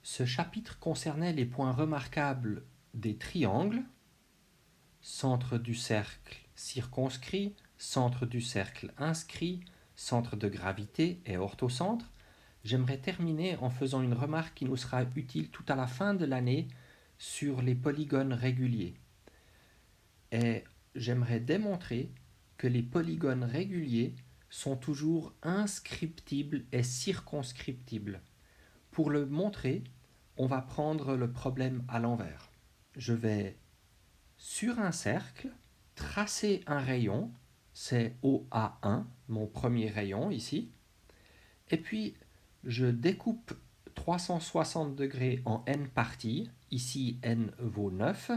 Ce chapitre concernait les points remarquables des triangles, centre du cercle circonscrit, centre du cercle inscrit, centre de gravité et orthocentre. J'aimerais terminer en faisant une remarque qui nous sera utile tout à la fin de l'année sur les polygones réguliers. Et j'aimerais démontrer que les polygones réguliers sont toujours inscriptibles et circonscriptibles. Pour le montrer, on va prendre le problème à l'envers. Je vais, sur un cercle, tracer un rayon, c'est OA1, mon premier rayon ici, et puis je découpe 360 degrés en n parties, ici n vaut 9,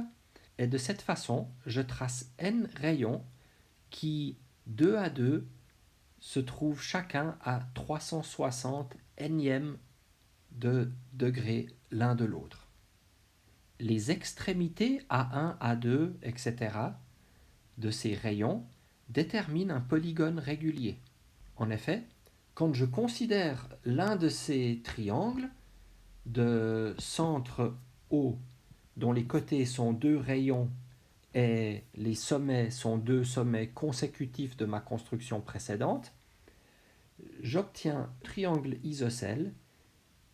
et de cette façon, je trace n rayons qui, 2 à 2, se trouvent chacun à 360 énièmes de degrés l'un de l'autre. Les extrémités A1, A2, etc. de ces rayons déterminent un polygone régulier. En effet, quand je considère l'un de ces triangles de centre O dont les côtés sont deux rayons et les sommets sont deux sommets consécutifs de ma construction précédente, j'obtiens un triangle isocèle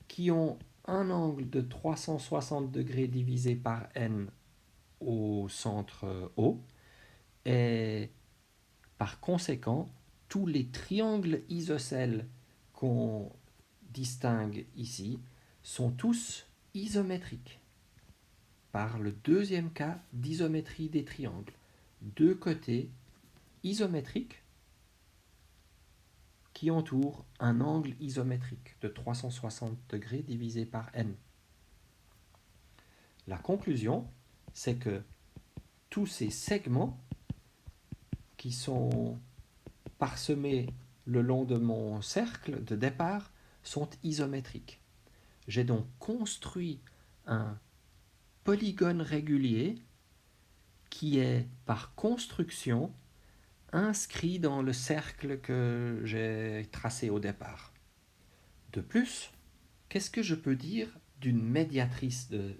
qui ont un angle de 360 degrés divisé par n au centre O, et par conséquent, tous les triangles isocèles qu'on distingue ici sont tous isométriques, par le deuxième cas d'isométrie des triangles. Deux côtés isométriques qui entourent un angle isométrique de 360 degrés divisé par n. La conclusion, c'est que tous ces segments qui sont parsemés le long de mon cercle de départ sont isométriques. J'ai donc construit un polygone régulier qui est par construction inscrit dans le cercle que j'ai tracé au départ. De plus, qu'est-ce que je peux dire d'une médiatrice de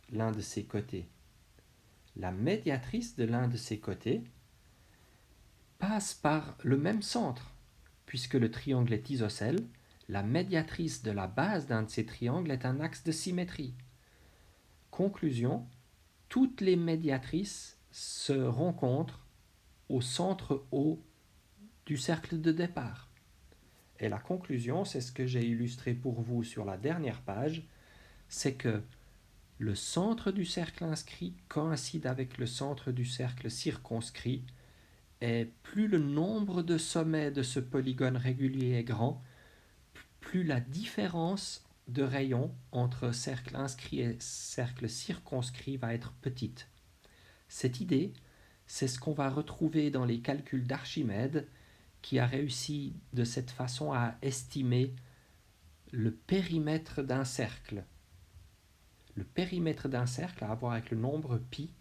l'un de ces côtés? La médiatrice de l'un de ces côtés passe par le même centre. Puisque le triangle est isocèle, la médiatrice de la base d'un de ces triangles est un axe de symétrie. Conclusion, toutes les médiatrices se rencontrent au centre O du cercle de départ. Et la conclusion, c'est ce que j'ai illustré pour vous sur la dernière page, c'est que le centre du cercle inscrit coïncide avec le centre du cercle circonscrit, et plus le nombre de sommets de ce polygone régulier est grand, plus la différence de rayon entre cercle inscrit et cercle circonscrit va être petite. Cette idée, c'est ce qu'on va retrouver dans les calculs d'Archimède, qui a réussi de cette façon à estimer le périmètre d'un cercle. Le périmètre d'un cercle a à voir avec le nombre pi,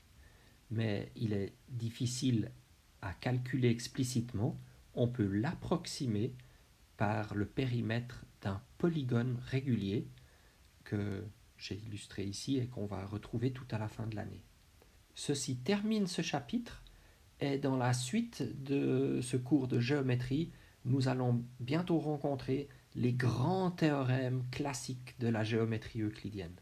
mais il est difficile à calculer explicitement. On peut l'approximer par le périmètre d'un polygone régulier que j'ai illustré ici et qu'on va retrouver tout à la fin de l'année. Ceci termine ce chapitre, et dans la suite de ce cours de géométrie, nous allons bientôt rencontrer les grands théorèmes classiques de la géométrie euclidienne.